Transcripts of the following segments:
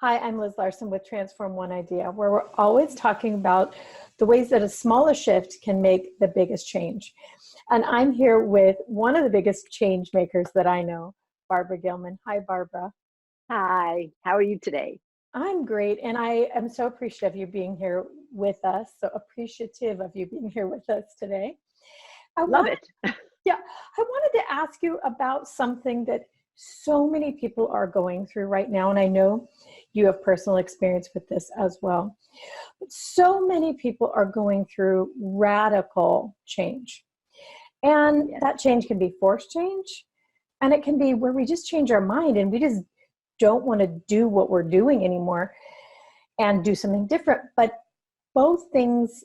Hi, I'm Liz Larson with Transform One Idea, where we're always talking about the ways that a smaller shift can make the biggest change. And I'm here with one of the biggest change makers that I know, Barbra Giman. Hi, Barbra. Hi, how are you today? I'm great, and I am so appreciative of you being here with us, so appreciative of you being here with us today. I Love want, it. yeah, I wanted to ask you about something that so many people are going through right now, and I know you have personal experience with this as well. But so many people are going through radical change, and Yes. that change can be forced change, and it can be where we just change our mind and we just don't want to do what we're doing anymore and do something different. But both things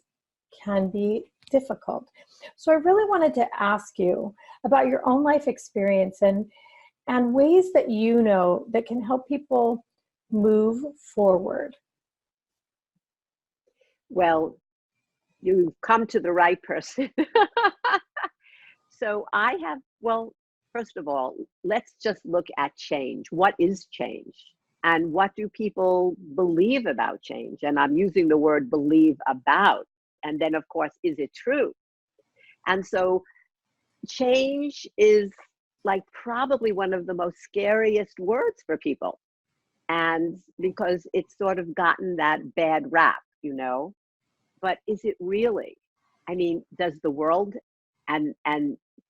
can be difficult. So I really wanted to ask you about your own life experience and ways that you know that can help people move forward. Well, you've come to the right person. So I have, well, first of all, let's just look at change. What is change? And what do people believe about change? And I'm using the word believe about. And then, of course, is it true? And so change is like probably one of the most scariest words for people. And because it's sort of gotten that bad rap. But is it really? I mean, does the world and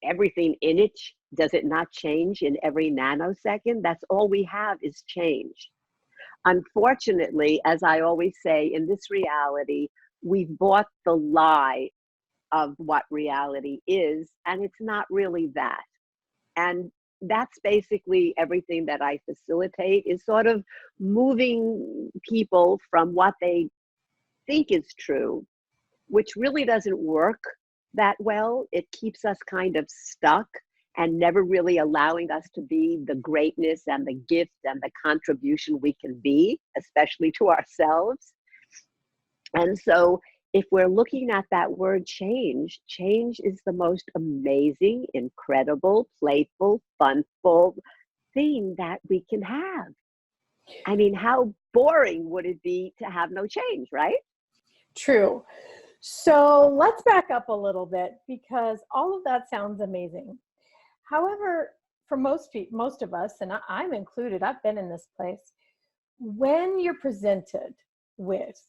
everything in it, does it not change in every nanosecond? That's all we have is change. Unfortunately, as I always say, in this reality, we've bought the lie of what reality is, and it's not really that. And that's basically everything that I facilitate, is sort of moving people from what they think is true, which really doesn't work that well. It keeps us kind of stuck and never really allowing us to be the greatness and the gift and the contribution we can be, especially to ourselves. And so if we're looking at that word change, change is the most amazing, incredible, playful, funful thing that we can have. I mean, how boring would it be to have no change, right? True. So let's back up a little bit because all of that sounds amazing. However, for most people, most of us, and I'm included, I've been in this place, when you're presented with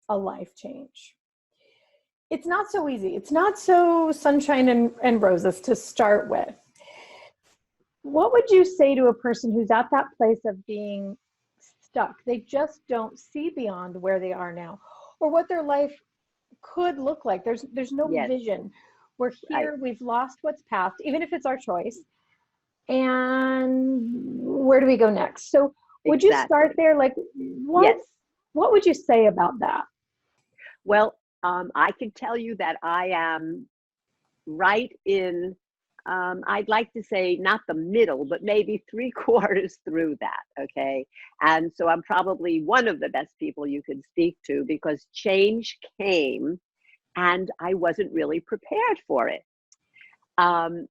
a life change, it's not so easy. It's not so sunshine and roses to start with. What would you say to a person who's at that place of being stuck? They just don't see beyond where they are now or what their life could look like. There's no Yes, vision. We're right. here, we've lost what's past, even if it's our choice. And where do we go next? So would you start Exactly. there? Like Yes. what would you say about that? Well, I can tell you that I am right in, I'd like to say not the middle, but maybe three quarters through that. Okay. And so I'm probably one of the best people you could speak to because change came and I wasn't really prepared for it. Um,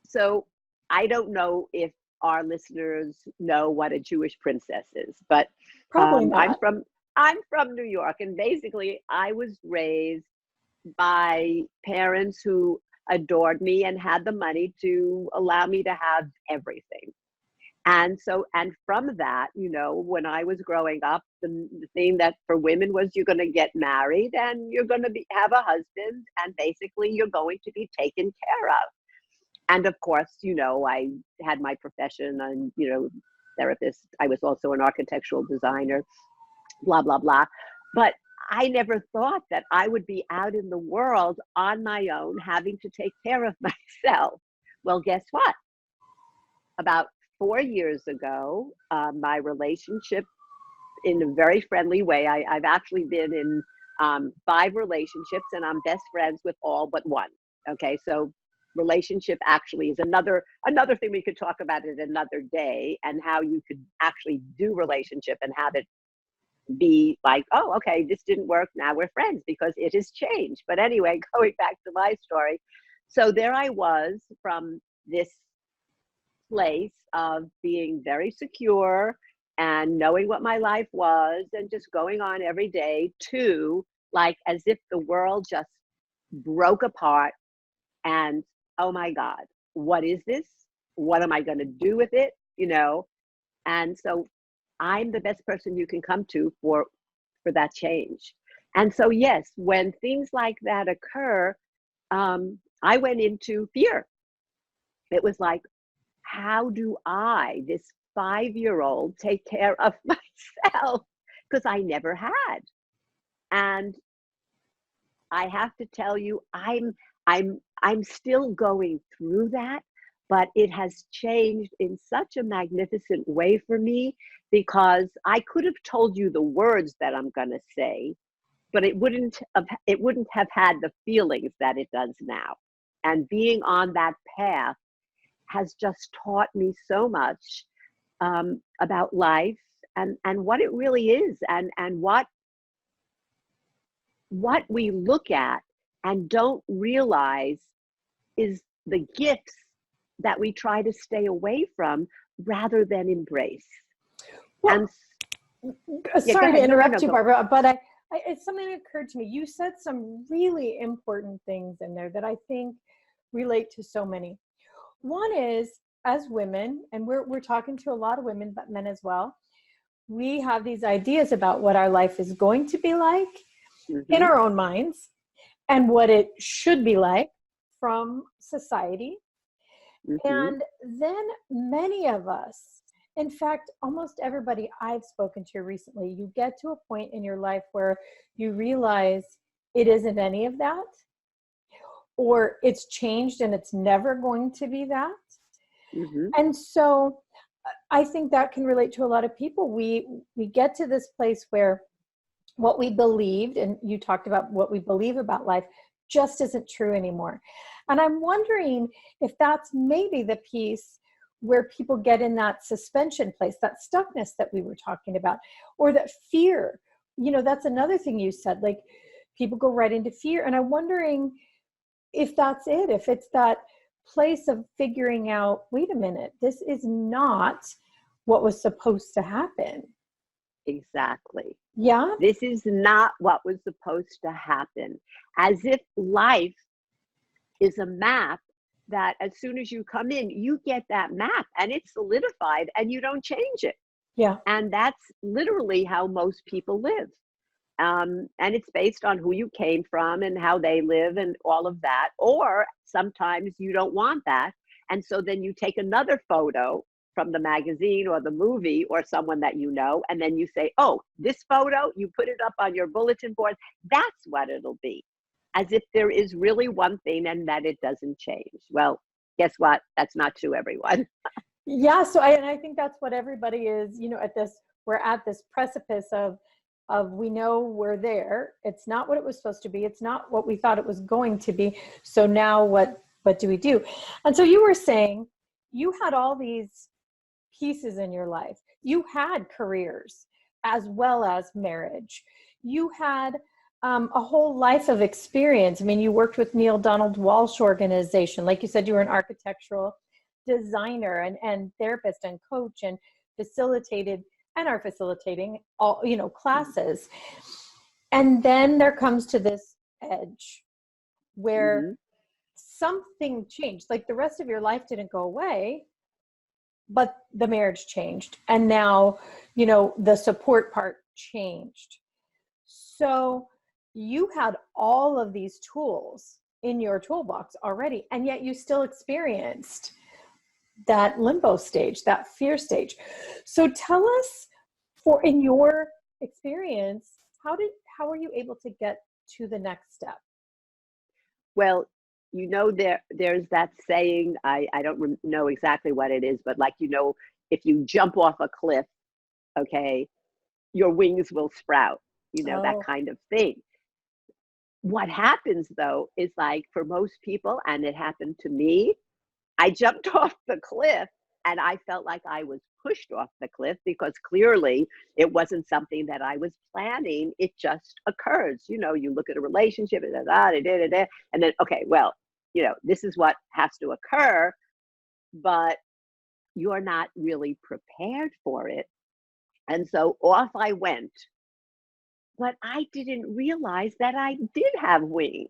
so I don't know if our listeners know what a Jewish princess is, but Probably I'm not. from New York, and basically I was raised by parents who adored me and had the money to allow me to have everything. And so, and from that, when I was growing up, the thing that for women was you're going to get married and you're going to have a husband, and basically you're going to be taken care of. And of course, I had my profession and, therapist. I was also an architectural designer, blah, blah, blah. But I never thought that I would be out in the world on my own, having to take care of myself. Well, guess what? About 4 years ago, my relationship, in a very friendly way, I've actually been in 5 relationships and I'm best friends with all but one. Okay, so relationship actually is another thing we could talk about it another day, and how you could actually do relationship and have it be like, oh, okay, this didn't work, now we're friends, because it has changed. But anyway, going back to my story, so there I was from this place of being very secure, and knowing what my life was and just going on every day, to like as if the world just broke apart and, oh my God, what is this? What am I going to do with it? You know? And so I'm the best person you can come to for that change. And so, yes, when things like that occur, I went into fear. It was like, how do I, this 5-year-old, take care of myself? Because I never had. And I have to tell you, I'm still going through that, but it has changed in such a magnificent way for me, because I could have told you the words that I'm going to say, but it wouldn't have had the feelings that it does now. And being on that path has just taught me so much about life, and what it really is, and what we look at and don't realize is the gifts that we try to stay away from rather than embrace. Well, and sorry to interrupt you, go. Barbara, but it's something that occurred to me. You said some really important things in there that I think relate to so many. One is, as women, and we're talking to a lot of women, but men as well, we have these ideas about what our life is going to be like in our own minds, and what it should be like from society. And then many of us, in fact, almost everybody I've spoken to recently, you get to a point in your life where you realize it isn't any of that, or it's changed and it's never going to be that. And so I think that can relate to a lot of people. We get to this place where what we believed, and you talked about what we believe about life, just isn't true anymore. And I'm wondering if that's maybe the piece where people get in that suspension place, that stuckness that we were talking about, or that fear. You know, that's another thing you said, like people go right into fear. And I'm wondering if that's it, if it's that place of figuring out, wait a minute, this is not what was supposed to happen. Exactly. Yeah. This is not what was supposed to happen. As if life is a map that as soon as you come in, you get that map and it's solidified and you don't change it. Yeah. And that's literally how most people live. And it's based on who you came from and how they live and all of that. Or sometimes you don't want that. And so then you take another photo from the magazine or the movie or someone that you know, and then you say, oh, this photo, you put it up on your bulletin board, that's what it'll be. As if there is really one thing and that it doesn't change. Well, guess what? That's not true, everyone. Yeah. So I think that's what everybody is, you know, we're at this precipice of we know we're there. It's not what it was supposed to be. It's not what we thought it was going to be. So now what do we do? And so you were saying you had all these pieces in your life. You had careers as well as marriage. You had a whole life of experience. I mean, you worked with Neil Donald Walsh organization. Like you said, you were an architectural designer and therapist and coach, and facilitated and are facilitating all, you know, classes. And then there comes to this edge where something changed. Like the rest of your life didn't go away, but the marriage changed. And now, you know, the support part changed. So you had all of these tools in your toolbox already, and yet you still experienced that limbo stage, that fear stage. So tell us, in your experience, how were you able to get to the next step? Well, you know, there's that saying, I don't know exactly what it is, but like, you know, if you jump off a cliff, okay, your wings will sprout, you know, that kind of thing. What happens though is, like, for most people, and it happened to me, I jumped off the cliff and I felt like I was pushed off the cliff, because clearly it wasn't something that I was planning. It just occurs. You know, you look at a relationship and then, okay, well, you know, this is what has to occur, but you're not really prepared for it And so off I went, but I didn't realize that I did have wings.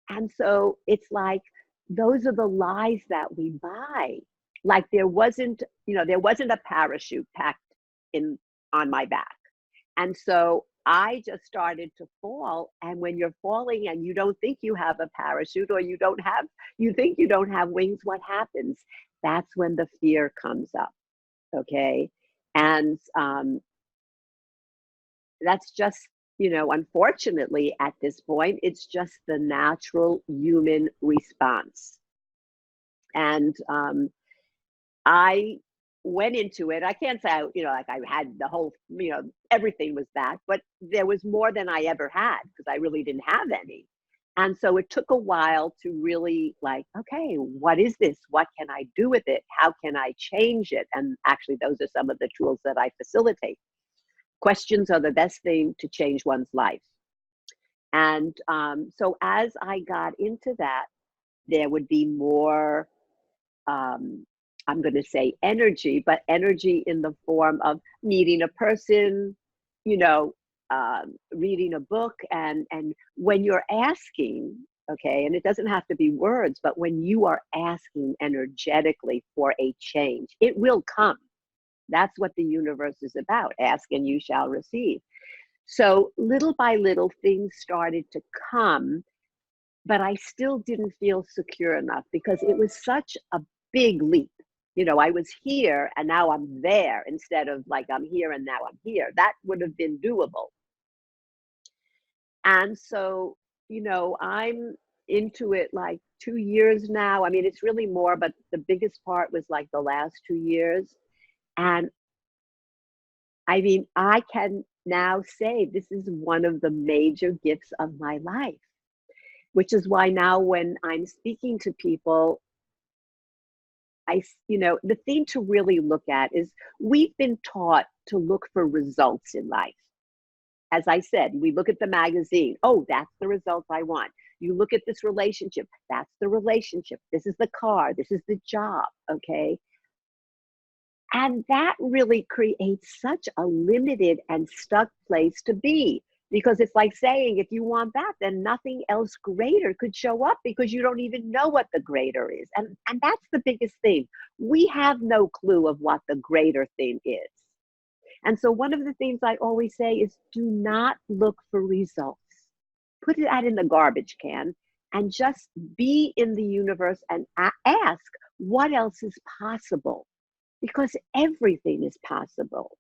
And so it's like, those are the lies that we buy. Like there wasn't, there wasn't a parachute packed in on my back. And so I just started to fall. And when you're falling and you don't think you have a parachute, or you think you don't have wings, what happens? That's when the fear comes up. Okay. And that's just, unfortunately at this point, it's just the natural human response. And I went into it. I can't say, like I had the whole, everything was that, but there was more than I ever had because I really didn't have any. And so it took a while to really like, okay, what is this? What can I do with it? How can I change it? And actually, those are some of the tools that I facilitate. Questions are the best thing to change one's life. And so as I got into that, there would be more, I'm going to say energy, but energy in the form of meeting a person, reading a book. And when you're asking, okay, and it doesn't have to be words, but when you are asking energetically for a change, it will come. That's what the universe is about. Ask and you shall receive. So little by little, things started to come, but I still didn't feel secure enough because it was such a big leap. I was here and now I'm there instead of like I'm here and now I'm here. That would have been doable. And so, I'm into it like 2 years now. I mean, it's really more, but the biggest part was like the last 2 years. And I mean, I can now say this is one of the major gifts of my life, which is why now when I'm speaking to people, the thing to really look at is we've been taught to look for results in life. As I said, we look at the magazine. Oh, that's the results I want. You look at this relationship. That's the relationship. This is the car. This is the job. Okay. And that really creates such a limited and stuck place to be, because it's like saying, if you want that, then nothing else greater could show up because you don't even know what the greater is. And that's the biggest thing. We have no clue of what the greater thing is. And so one of the things I always say is do not look for results. Put it out in the garbage can and just be in the universe and ask what else is possible. Because everything is possible,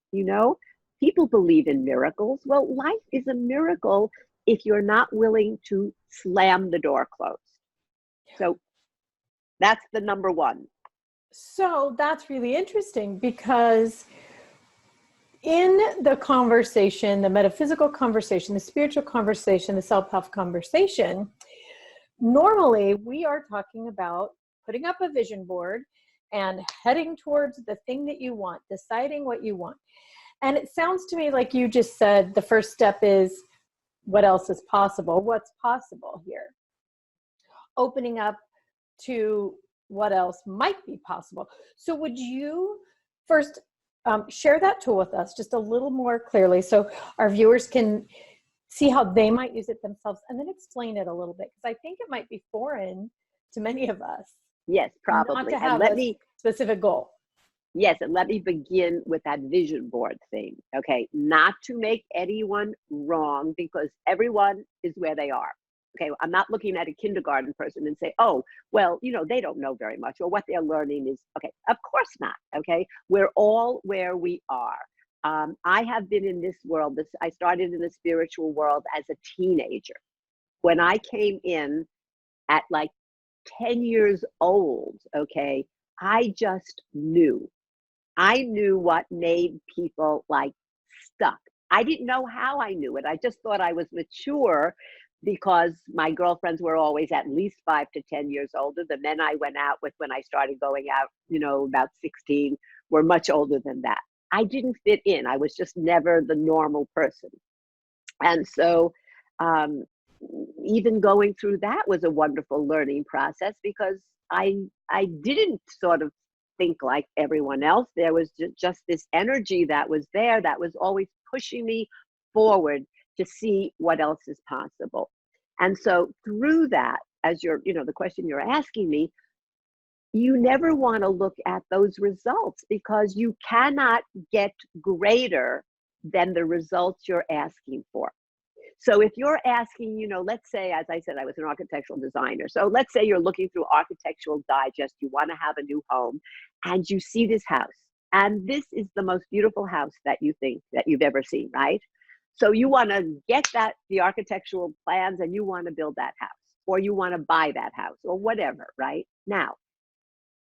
People believe in miracles. Well, life is a miracle if you're not willing to slam the door closed. So that's the number one. So that's really interesting because in the conversation, the metaphysical conversation, the spiritual conversation, the self-help conversation, normally we are talking about putting up a vision board and heading towards the thing that you want, deciding what you want. And it sounds to me like you just said the first step is what else is possible? What's possible here? Opening up to what else might be possible. So would you first share that tool with us just a little more clearly so our viewers can see how they might use it themselves, and then explain it a little bit, because I think it might be foreign to many of us. Yes, probably. Not to have a specific goal. Yes, and let me begin with that vision board thing, okay? Not to make anyone wrong, because everyone is where they are, okay? I'm not looking at a kindergarten person and say, oh, well, they don't know very much, or what they're learning is, okay, of course not, okay? We're all where we are. I have been in this world, I started in the spiritual world as a teenager. When I came in at like 10 years old, okay, I just knew. I knew what made people like stuck. I didn't know how I knew it. I just thought I was mature because my girlfriends were always at least 5 to 10 years older. The men I went out with when I started going out, about 16, were much older than that. I didn't fit in. I was just never the normal person. And so even going through that was a wonderful learning process, because I didn't sort of think like everyone else. There was just this energy that was there that was always pushing me forward to see what else is possible. And so through that, as you're, the question you're asking me, you never want to look at those results because you cannot get greater than the results you're asking for. So if you're asking, let's say, as I said, I was an architectural designer. So let's say you're looking through Architectural Digest, you want to have a new home, and you see this house. And this is the most beautiful house that you think that you've ever seen, right? So you want to get the architectural plans, and you want to build that house, or you want to buy that house, or whatever, right? Now,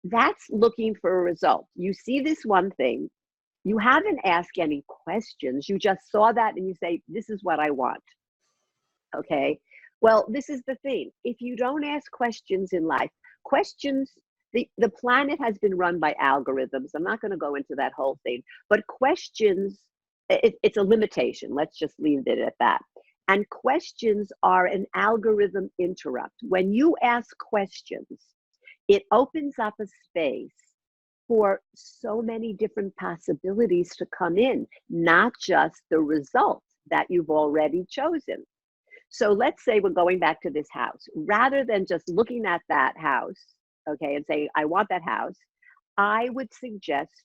that's looking for a result. You see this one thing, you haven't asked any questions, you just saw that and you say, this is what I want. Okay, well, this is the thing. If you don't ask questions in life, the planet has been run by algorithms. I'm not going to go into that whole thing, but questions, it's a limitation. Let's just leave it at that. And questions are an algorithm interrupt. When you ask questions, it opens up a space for so many different possibilities to come in, not just the results that you've already chosen. So let's say we're going back to this house. Rather than just looking at that house, okay, and saying, I want that house, I would suggest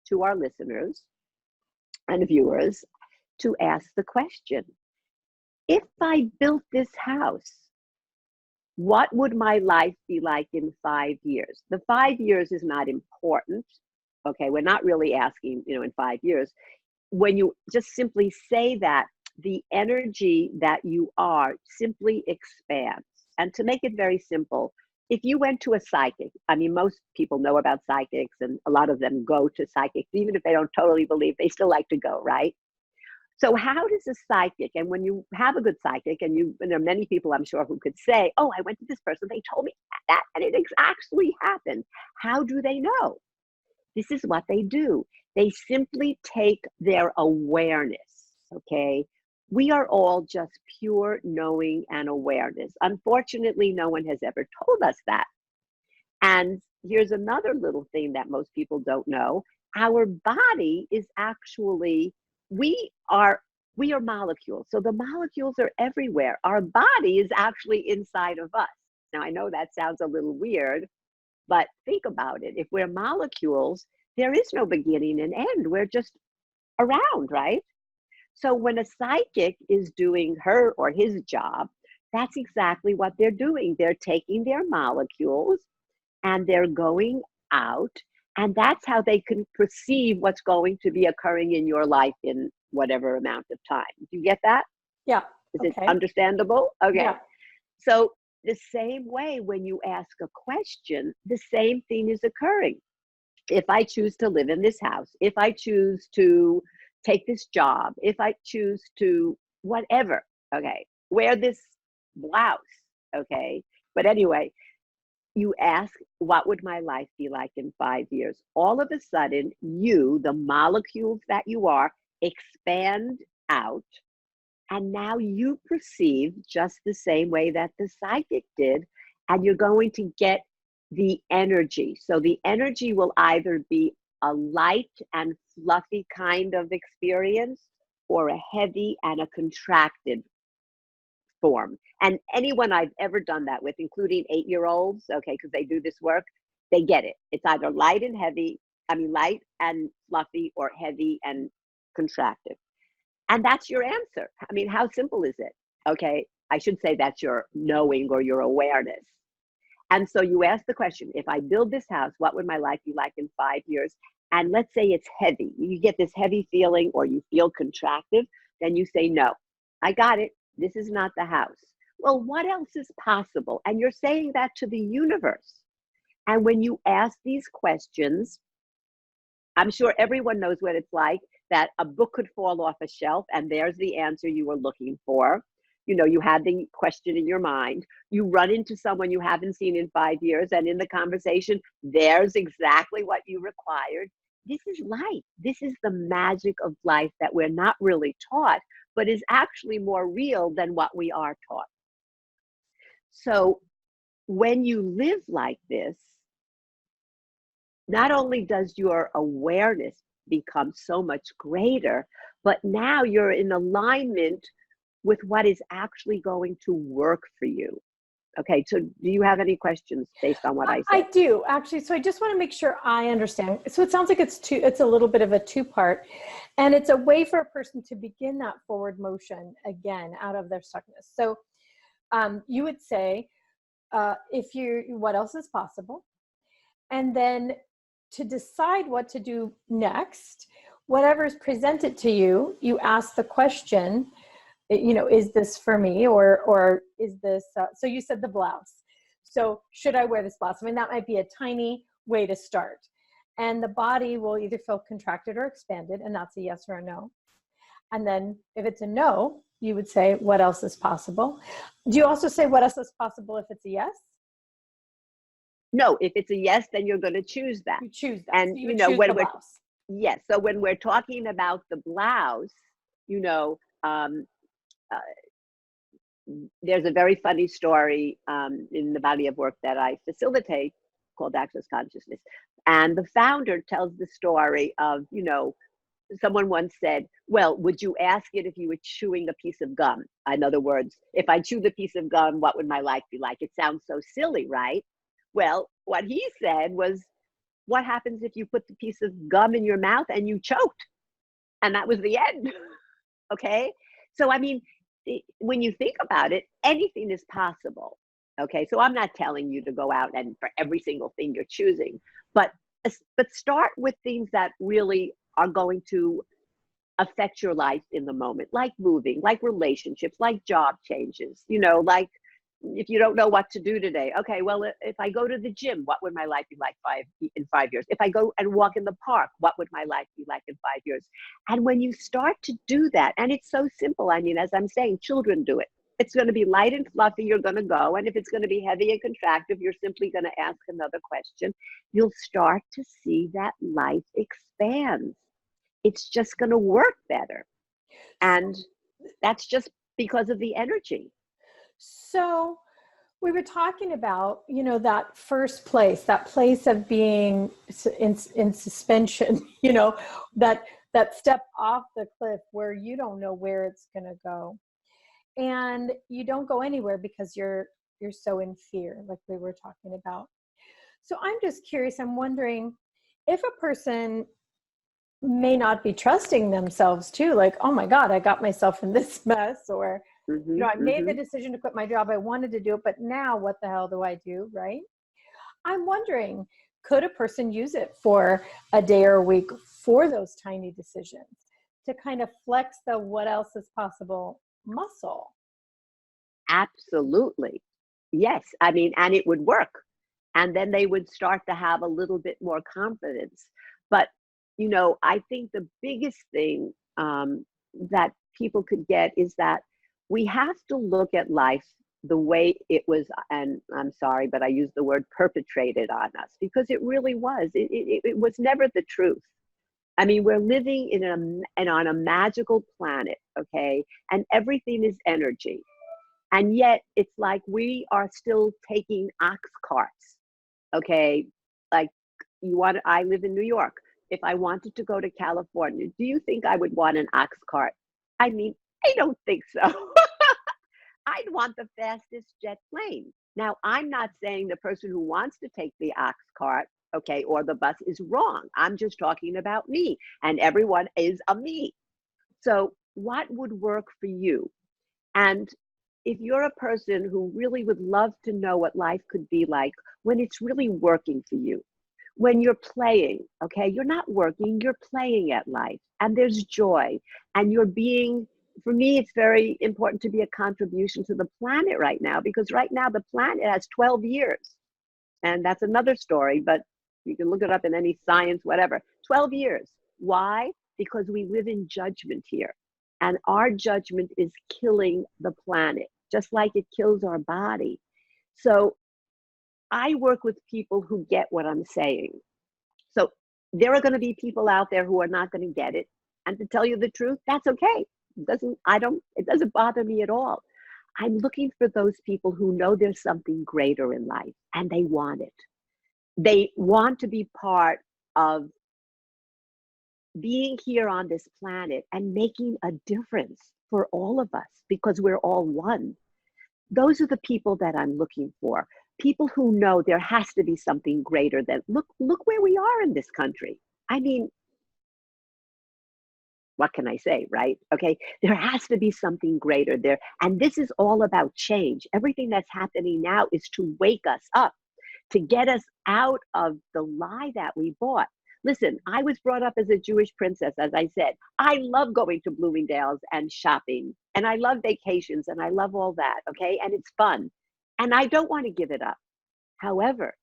to our listeners and viewers to ask the question, if I built this house, what would my life be like in 5 years? The 5 years is not important. Okay, we're not really asking, in 5 years. When you just simply say that, the energy that you are simply expands. And to make it very simple, if you went to a psychic, most people know about psychics and a lot of them go to psychics, even if they don't totally believe, they still like to go, right? So how does a psychic, and when you have a good psychic, and there are many people I'm sure who could say, oh, I went to this person, they told me that, and it actually happened. How do they know? This is what they do. They simply take their awareness, okay? We are all just pure knowing and awareness. Unfortunately, no one has ever told us that. And here's another little thing that most people don't know. Our body is actually, we are molecules. So the molecules are everywhere. Our body is actually inside of us. Now, I know that sounds a little weird, but think about it. If we're molecules, there is no beginning and end. We're just around, right? So when a psychic is doing her or his job, that's exactly what they're doing. They're taking their molecules and they're going out, and that's how they can perceive what's going to be occurring in your life in whatever amount of time. Do you get that? Yeah. Is it understandable? Okay. Yeah. So the same way when you ask a question, the same thing is occurring. If I choose to live in this house, if I choose to take this job, if I choose to whatever, okay, wear this blouse, okay. But anyway, you ask, what would my life be like in 5 years? All of a sudden, you, the molecules that you are, expand out. And now you perceive just the same way that the psychic did. And you're going to get the energy. So the energy will either be a light and fluffy kind of experience or a heavy and a contracted form. And anyone I've ever done that with, including 8-year-olds, okay, because they do this work, they get it. It's either light and fluffy or heavy and contracted. And that's your answer. How simple is it? Okay, I should say that's your knowing or your awareness. And so you ask the question, if I build this house, what would my life be like in 5 years? And let's say it's heavy. You get this heavy feeling or you feel contracted, then you say, no, I got it. This is not the house. Well, what else is possible? And you're saying that to the universe. And when you ask these questions, I'm sure everyone knows what it's like, that a book could fall off a shelf and there's the answer you were looking for. You had the question in your mind. You run into someone you haven't seen in 5 years, and in the conversation, there's exactly what you required. This is life. This is the magic of life that we're not really taught, but is actually more real than what we are taught. So when you live like this, not only does your awareness become so much greater, but now you're in alignment with what is actually going to work for you. Okay, so do you have any questions based on what I I said? do actually. So I just want to make sure I understand. So it sounds like it's a little bit of a two-part, and it's a way for a person to begin that forward motion again out of their stuckness. So you would say, what else is possible? And then to decide what to do next, whatever is presented to you, you ask the question, is this for me, or is this, so you said the blouse. So should I wear this blouse? I mean, that might be a tiny way to start. And the body will either feel contracted or expanded, and that's a yes or a no. And then if it's a no, you would say, what else is possible? Do you also say what else is possible if it's a yes? No, if it's a yes, then you're going to choose that. You choose that. And So you would choose the blouse. yes, so when we're talking about the blouse, you know, um, uh, there's a very funny story in the body of work that I facilitate called Access Consciousness. And the founder tells the story of, someone once said, well, would you ask it if you were chewing a piece of gum? In other words, if I chewed a piece of gum, what would my life be like? It sounds so silly, right? Well, what he said was, what happens if you put the piece of gum in your mouth and you choked? And that was the end. Okay? So, I mean, when you think about it, anything is possible. Okay? So I'm not telling you to go out and for every single thing you're choosing, but start with things that really are going to affect your life in the moment, like moving, like relationships, like job changes, like if you don't know what to do today. Okay, well, if I go to the gym, what would my life be like in 5 years? If I go and walk in the park, what would my life be like in 5 years? And when you start to do that, and it's so simple, I mean, as I'm saying, children do it. It's going to be light and fluffy, you're going to go. And if it's going to be heavy and contractive, you're simply going to ask another question. You'll start to see that life expands. It's just going to work better. And that's just because of the energy. So we were talking about, that first place, that place of being in suspension, that step off the cliff where you don't know where it's going to go. And you don't go anywhere because you're so in fear, like we were talking about. So I'm just curious, I'm wondering if a person may not be trusting themselves too, like, oh my God, I got myself in this mess, or I made the decision to quit my job. I wanted to do it, but now what the hell do I do, right? I'm wondering, could a person use it for a day or a week for those tiny decisions to kind of flex the what else is possible muscle? Absolutely. Yes. I mean, and it would work. And then they would start to have a little bit more confidence. But, I think the biggest thing that people could get is that we have to look at life the way it was, and I'm sorry, but I use the word perpetrated on us, because it really was. It was never the truth. I mean, we're living on a magical planet, okay? And everything is energy. And yet it's like we are still taking ox carts, okay? Like I live in New York. If I wanted to go to California, do you think I would want an ox cart? I mean, I don't think so. I'd want the fastest jet plane. Now, I'm not saying the person who wants to take the ox cart, okay, or the bus is wrong. I'm just talking about me, and everyone is a me. So what would work for you? And if you're a person who really would love to know what life could be like when it's really working for you, when you're playing, okay, you're not working, you're playing at life, and there's joy, and for me, it's very important to be a contribution to the planet right now, because right now the planet has 12 years. And that's another story, but you can look it up in any science, whatever. 12 years. Why? Because we live in judgment here. And our judgment is killing the planet, just like it kills our body. So I work with people who get what I'm saying. So there are going to be people out there who are not going to get it. And to tell you the truth, that's okay. It doesn't bother me at all. I'm looking for those people who know there's something greater in life and they want it. they want to be part of being here on this planet and making a difference for all of us because we're all one. Those are the people that I'm looking for. People who know there has to be something greater than look where we are in this country. I mean, what can I say, right? Okay, there has to be something greater there. And this is all about change. Everything that's happening now is to wake us up, to get us out of the lie that we bought. Listen, I was brought up as a Jewish princess, as I said. I love going to Bloomingdale's and shopping, and I love vacations, and I love all that, okay? And it's fun. And I don't want to give it up. However,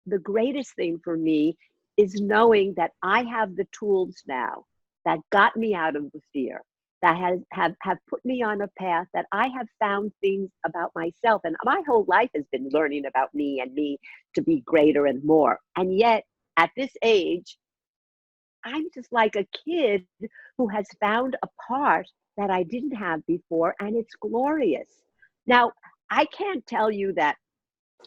the greatest thing for me is knowing that I have the tools now that got me out of the fear, that have put me on a path, that I have found things about myself. And my whole life has been learning about me and me to be greater and more. And yet, at this age, I'm just like a kid who has found a part that I didn't have before, and it's glorious. Now, I can't tell you that,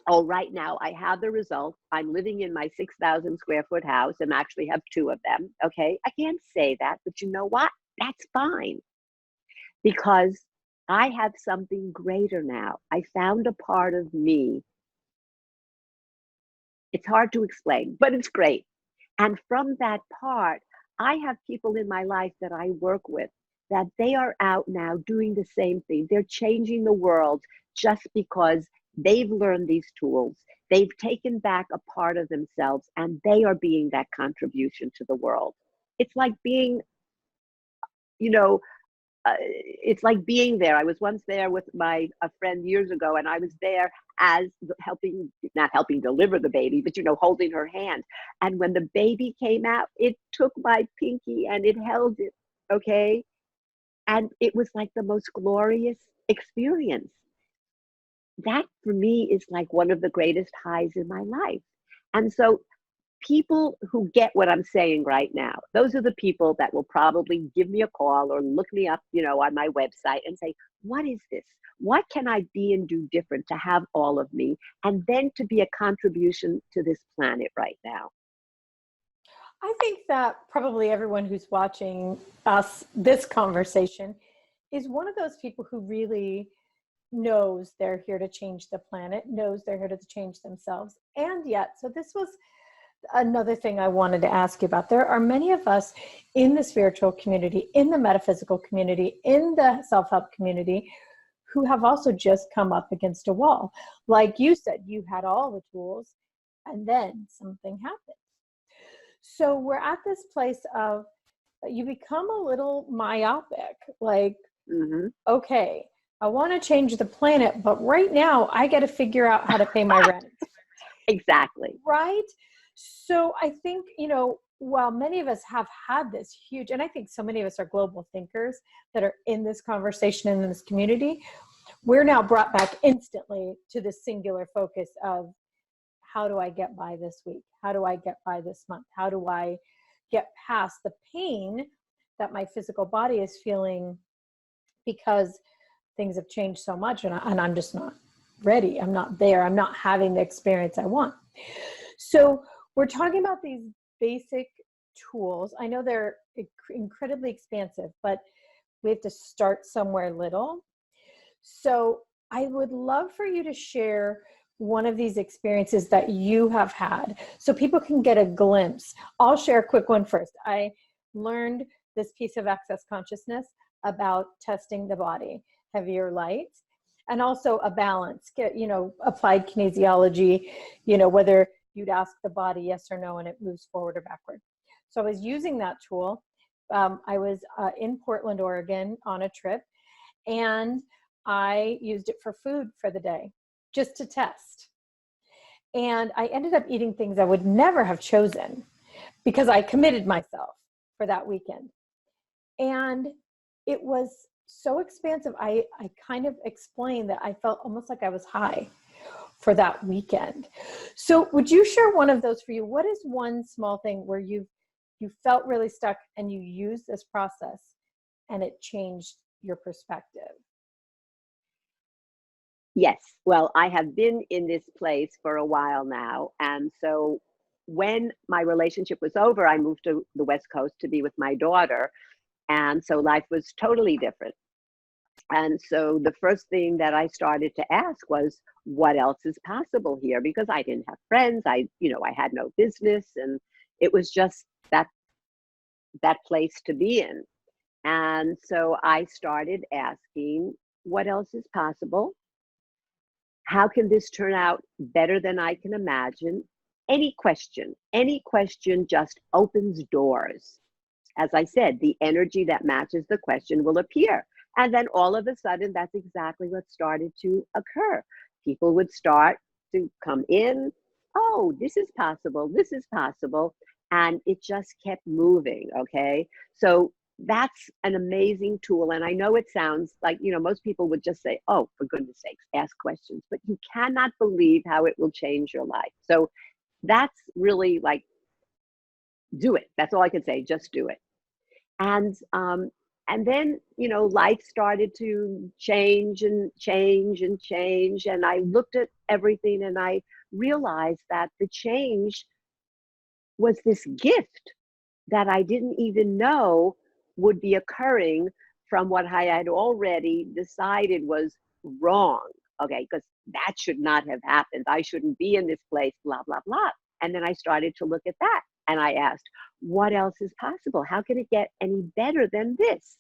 oh, right now I have the result. I'm living in my 6,000 square foot house and actually have two of them. Okay. I can't say that, but you know what? That's fine because I have something greater now. I found a part of me. It's hard to explain, but it's great. And from that part, I have people in my life that I work with that they are out now doing the same thing. They're changing the world just because they've learned these tools. They've taken back a part of themselves and they are being that contribution to the world. It's like being, you know, it's like being there. I was once there with a friend years ago, and I was there as helping, not helping deliver the baby, but, you know, holding her hand. And when the baby came out, it took my pinky and it held it, okay? And it was like the most glorious experience. That for me is like one of the greatest highs in my life. And so people who get what I'm saying right now, those are the people that will probably give me a call or look me up, you know, on my website and say, what is this? What can I be and do different to have all of me? And then to be a contribution to this planet right now. I think that probably everyone who's watching us, this conversation, is one of those people who really knows they're here to change the planet, knows they're here to change themselves. And yet, so this was another thing I wanted to ask you about. There are many of us in the spiritual community, in the metaphysical community, in the self-help community, who have also just come up against a wall. Like you said, you had all the tools and then something happened. So we're at this place of you become a little myopic, like, okay, I want to change the planet, but right now I got to figure out how to pay my rent. Exactly. Right? So I think, you know, while many of us have had this huge, and I think so many of us are global thinkers that are in this conversation and in this community, we're now brought back instantly to the singular focus of how do I get by this week? How do I get by this month? How do I get past the pain that my physical body is feeling because things have changed so much and I'm just not ready. I'm not there. I'm not having the experience I want. So we're talking about these basic tools. I know they're incredibly expansive, but we have to start somewhere little. So I would love for you to share one of these experiences that you have had so people can get a glimpse. I'll share a quick one first. I learned this piece of access consciousness about testing the body, heavier light, and also a balance, you know, applied kinesiology, you know, whether you'd ask the body yes or no and it moves forward or backward. So I was using that tool. I was in Portland, Oregon on a trip, and I used it for food for the day, just to test. And I ended up eating things I would never have chosen because I committed myself for that weekend. And it was so expansive. I kind of explained that I felt almost like I was high for that weekend. So would you share one of those for you? What is one small thing where you felt really stuck and you used this process and it changed your perspective? Yes. Well, I have been in this place for a while now. And so when my relationship was over, I moved to the West Coast to be with my daughter. And so life was totally different. And so the first thing that I started to ask was, what else is possible here? Because I didn't have friends. I had no business, and it was just that place to be in. And so I started asking, what else is possible? How can this turn out better than I can imagine? Any question just opens doors. As I said, the energy that matches the question will appear. And then all of a sudden, that's exactly what started to occur. People would start to come in. Oh, this is possible. This is possible. And it just kept moving. Okay. So that's an amazing tool. And I know it sounds like, most people would just say, oh, for goodness sakes, ask questions, but you cannot believe how it will change your life. So that's really like, do it. That's all I can say. Just do it. And then life started to change and change and change, and I looked at everything and I realized that the change was this gift that I didn't even know would be occurring from what I had already decided was wrong. Okay, because that should not have happened. I shouldn't be in this place, blah blah blah. And then I started to look at that and I asked, what else is possible? How can it get any better than this?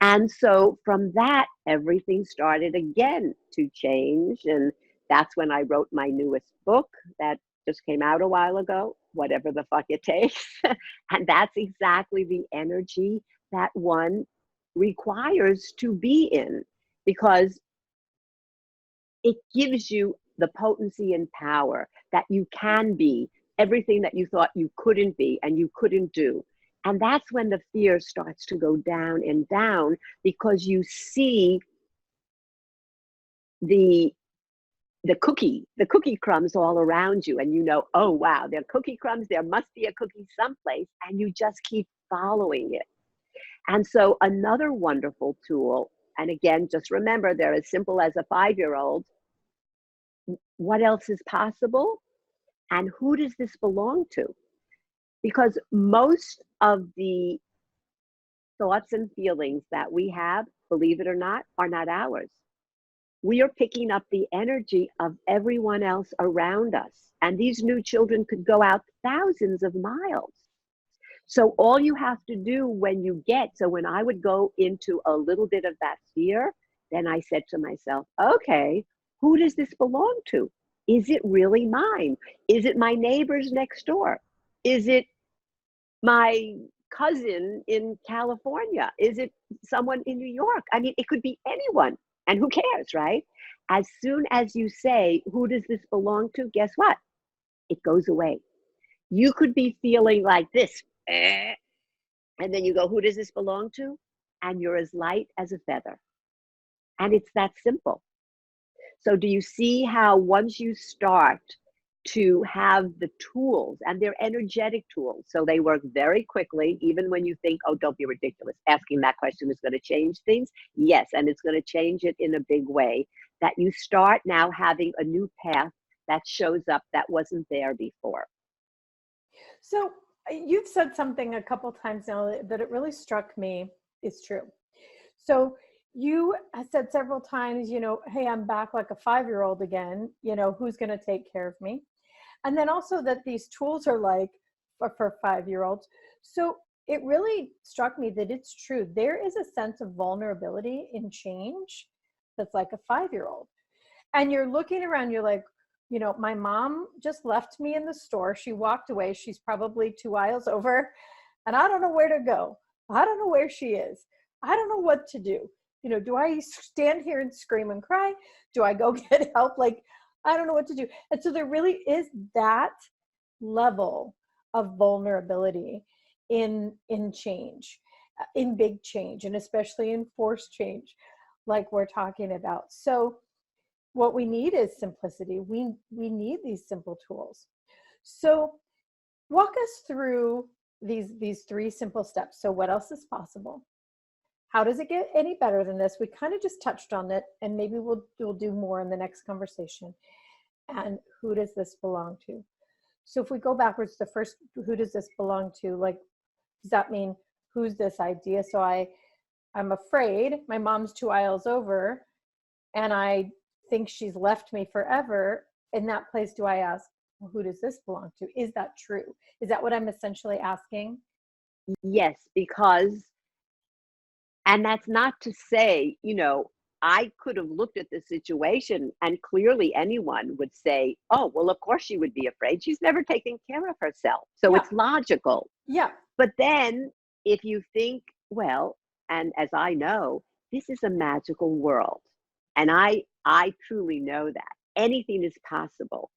And so from that, everything started again to change. And that's when I wrote my newest book that just came out a while ago, Whatever the Fuck It Takes. And that's exactly the energy that one requires to be in, because it gives you the potency and power that you can be everything that you thought you couldn't be and you couldn't do. And that's when the fear starts to go down and down, because you see the cookie crumbs all around you, and oh wow, there are cookie crumbs, there must be a cookie someplace, and you just keep following it. And so another wonderful tool, and again, just remember, they're as simple as a 5-year-old. What else is possible? And who does this belong to? Because most of the thoughts and feelings that we have, believe it or not, are not ours. We are picking up the energy of everyone else around us. And these new children could go out thousands of miles. So all you have to do when I would go into a little bit of that fear, then I said to myself, okay, who does this belong to? Is it really mine? Is it my neighbors next door? Is it my cousin in California? Is it someone in New York? I mean, it could be anyone. And who cares, right? As soon as you say, who does this belong to? Guess what? It goes away. You could be feeling like this, and then you go, who does this belong to? And you're as light as a feather. And it's that simple. So do you see how once you start to have the tools, and they're energetic tools, so they work very quickly, even when you think, oh, don't be ridiculous, asking that question is going to change things. Yes, and it's going to change it in a big way, that you start now having a new path that shows up that wasn't there before. So you've said something a couple times now that it really struck me is true. So you said several times, hey, I'm back like a 5-year-old again, who's going to take care of me? And then also that these tools are like for 5-year-olds. So it really struck me that it's true. There is a sense of vulnerability in change that's like a 5-year-old. And you're looking around, you're like, my mom just left me in the store. She walked away. She's probably 2 aisles over, and I don't know where to go. I don't know where she is. I don't know what to do. Do I stand here and scream and cry? Do I go get help? Like, I don't know what to do. And so there really is that level of vulnerability in change, in big change, and especially in forced change, like we're talking about. So what we need is simplicity. We need these simple tools. So walk us through these 3 simple steps. So what else is possible? How does it get any better than this? We kind of just touched on it, and maybe we'll do more in the next conversation. And who does this belong to? So if we go backwards, the first, who does this belong to? Like, does that mean who's this idea? So I'm afraid my mom's 2 aisles over, and I think she's left me forever. In that place, do I ask, well, who does this belong to? Is that true? Is that what I'm essentially asking? Yes, because, and that's not to say, I could have looked at the situation and clearly anyone would say, oh, well, of course she would be afraid. She's never taken care of herself. So Yeah. it's logical. Yeah. But then if you think, well, and as I know, this is a magical world. And I truly know that anything is possible.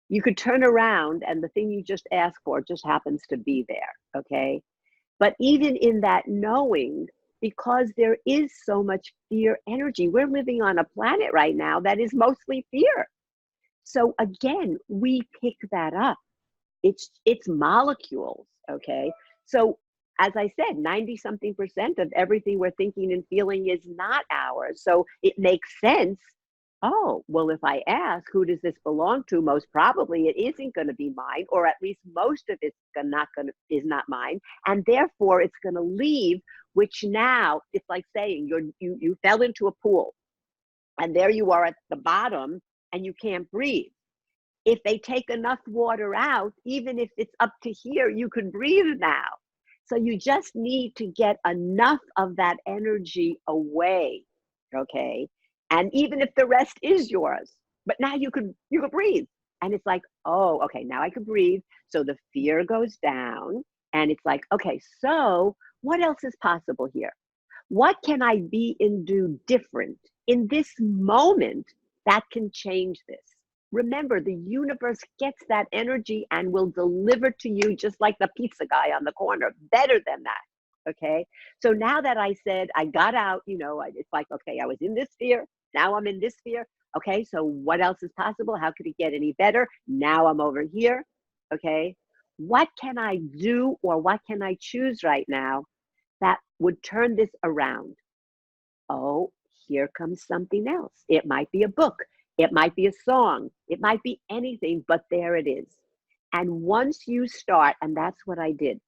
You could turn around and the thing you just asked for just happens to be there. Okay. But even in that knowing, because there is so much fear energy, we're living on a planet right now that is mostly fear. So again, we pick that up. It's molecules, okay? So as I said, 90-something% of everything we're thinking and feeling is not ours. So it makes sense. Oh, well, if I ask, who does this belong to? Most probably it isn't going to be mine, or at least most of it's is not mine. And therefore it's going to leave, which now it's like saying you fell into a pool and there you are at the bottom and you can't breathe. If they take enough water out, even if it's up to here, you can breathe now. So you just need to get enough of that energy away, okay? And even if the rest is yours, but now you could breathe. And it's like, oh, okay, now I can breathe. So the fear goes down and it's like, okay, so what else is possible here? What can I be and do different in this moment that can change this? Remember, the universe gets that energy and will deliver to you just like the pizza guy on the corner, better than that, okay? So now that I said I got out, it's like, okay, I was in this fear, now I'm in this fear. Okay, so what else is possible? How could it get any better? Now I'm over here, okay? What can I do or what can I choose right now that would turn this around? Oh, here comes something else. It might be a book. It might be a song. It might be anything, but there it is. And once you start, and that's what I did,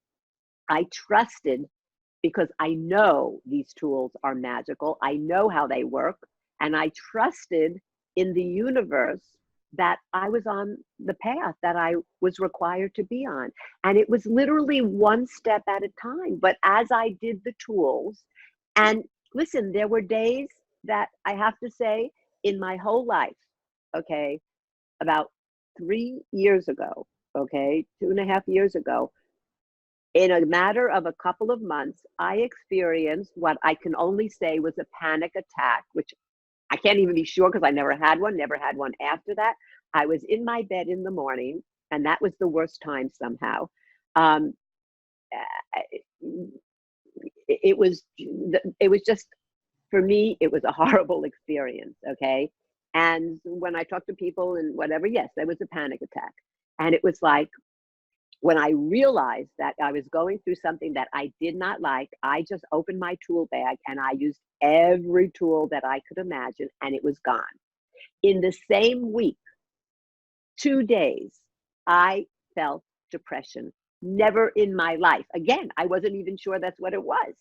I trusted because I know these tools are magical. I know how they work. And I trusted in the universe that I was on the path that I was required to be on. And it was literally one step at a time. But as I did the tools, and listen, there were days that I have to say in my whole life, okay, about 3 years ago, okay, 2.5 years ago, in a matter of a couple of months, I experienced what I can only say was a panic attack, which I can't even be sure because I never had one after that. I was in my bed in the morning, and that was the worst time somehow. It was just, for me, it was a horrible experience, okay? And when I talked to people and whatever, yes, there was a panic attack. And it was like, when I realized that I was going through something that I did not like, I just opened my tool bag and I used every tool that I could imagine, and it was gone. In the same week, 2 days, I felt depression. Never in my life. Again, I wasn't even sure that's what it was.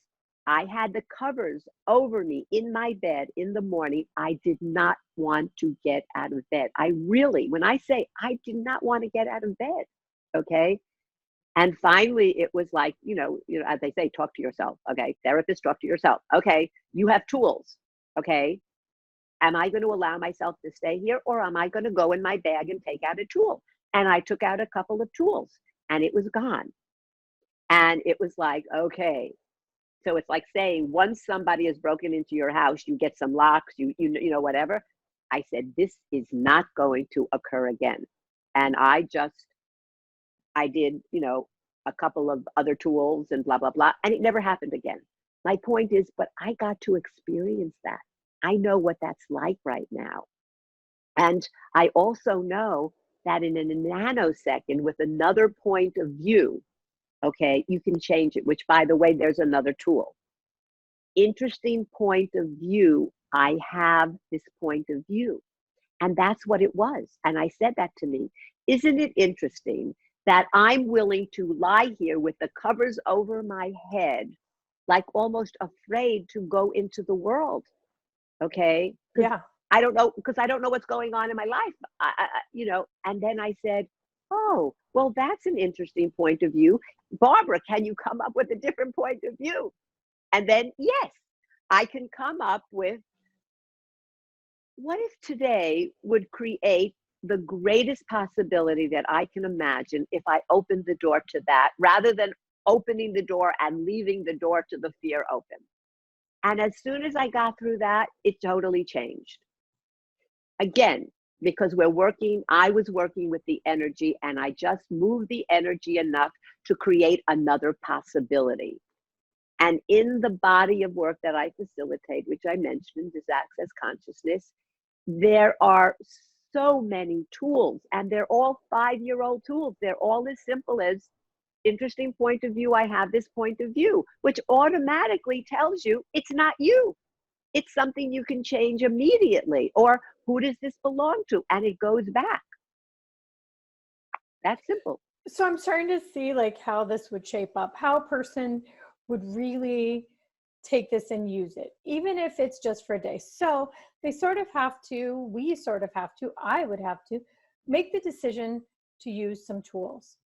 I had the covers over me in my bed in the morning. I did not want to get out of bed. I really, when I say I did not want to get out of bed, okay? And finally, it was like, as they say, talk to yourself. Okay, therapist, talk to yourself. Okay, you have tools. Okay, am I going to allow myself to stay here, or am I going to go in my bag and take out a tool? And I took out a couple of tools, and it was gone. And it was like, okay. So it's like saying, once somebody has broken into your house, you get some locks, you whatever. I said, this is not going to occur again. And I did, a couple of other tools and blah, blah, blah. And it never happened again. My point is, but I got to experience that. I know what that's like right now. And I also know that in a nanosecond with another point of view, okay, you can change it, which, by the way, there's another tool. interesting point of view. I have this point of view. And that's what it was. And I said that to me. Isn't it interesting that I'm willing to lie here with the covers over my head, like almost afraid to go into the world? Okay. Yeah. I don't know, because I don't know what's going on in my life. And then I said, oh, well, that's an interesting point of view. Barbara, can you come up with a different point of view? And then, yes, I can come up with, what if today would create the greatest possibility that I can imagine if I opened the door to that, rather than opening the door and leaving the door to the fear open? And as soon as I got through that, it totally changed. Again, because I was working with the energy, and I just moved the energy enough to create another possibility. And in the body of work that I facilitate, which I mentioned, is Access Consciousness, there are so many tools, and they're all 5-year-old tools. They're all as simple as, interesting point of view, I have this point of view, which automatically tells you it's not you. It's something you can change immediately. Or, who does this belong to? And it goes back. That's simple. So I'm starting to see like how this would shape up, how a person would really take this and use it, even if it's just for a day. So we sort of have to, I would have to make the decision to use some tools,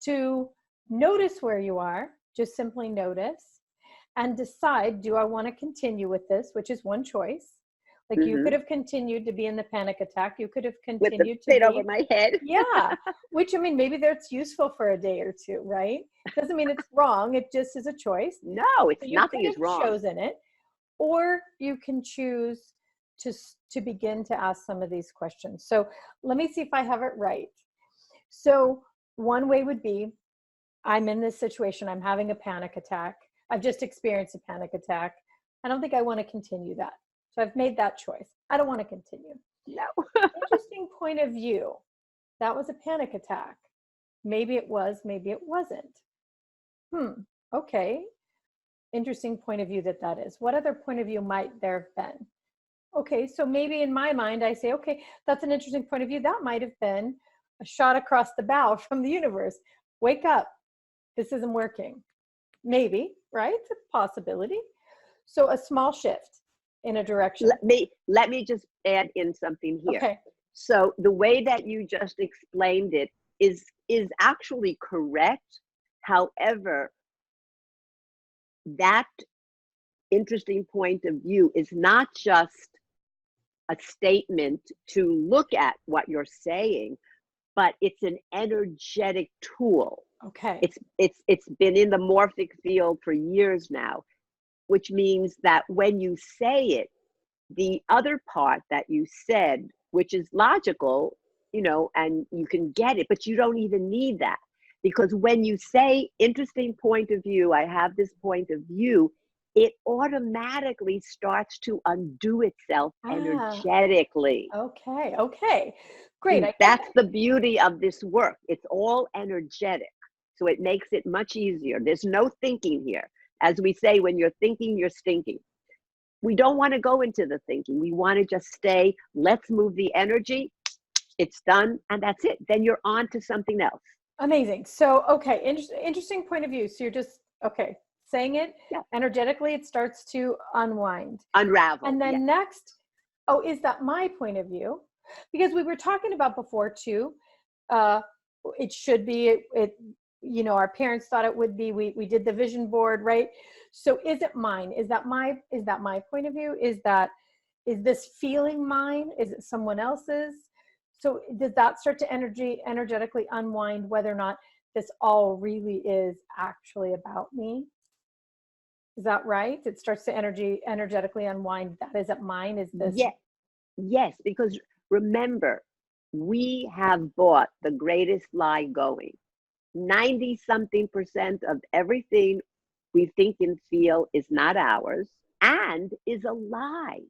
to notice where you are, just simply notice, and decide, do I want to continue with this, which is one choice. Like you could have continued to be in the panic attack. You could have continued with the to be over my head. Yeah, which, I mean, maybe that's useful for a day or two, right? Doesn't mean it's wrong. It just is a choice. No, it's nothing is wrong. Chosen it, or you can choose to begin to ask some of these questions. So let me see if I have it right. So one way would be, I'm in this situation. I'm having a panic attack. I've just experienced a panic attack. I don't think I want to continue that. So I've made that choice. I don't want to continue. No. Interesting point of view. That was a panic attack. Maybe it was, maybe it wasn't. Okay. Interesting point of view that is. What other point of view might there have been? Okay, so maybe in my mind, I say, okay, that's an interesting point of view. That might have been a shot across the bow from the universe. Wake up. This isn't working. Maybe, right? It's a possibility. So a small shift in a direction. Let me just add in something here. Okay. So the way that you just explained it is actually correct. However, that interesting point of view is not just a statement to look at what you're saying, but it's an energetic tool. Okay. It's been in the morphic field for years now, which means that when you say it, the other part that you said, which is logical, and you can get it, but you don't even need that. Because when you say, interesting point of view, I have this point of view, it automatically starts to undo itself energetically. Okay. Great. That's the beauty of this work. It's all energetic. So it makes it much easier. There's no thinking here. As we say, when you're thinking, you're stinking. We don't want to go into the thinking. We want to just stay, let's move the energy. It's done, and that's it. Then you're on to something else. Amazing. So, okay, interesting point of view. So you're just, saying it, energetically, it starts to unravel. And then next, is that my point of view? Because we were talking about before too, it should be, our parents thought it would be, we did the vision board, right? So is it mine? Is that my point of view? Is this feeling mine? Is it someone else's? So does that start to energetically unwind whether or not this all really is actually about me? Is that right? It starts to energetically unwind. That is it mine? Is this? Yes, because remember, we have bought the greatest lie going. 90-something% of everything we think and feel is not ours and is a lie.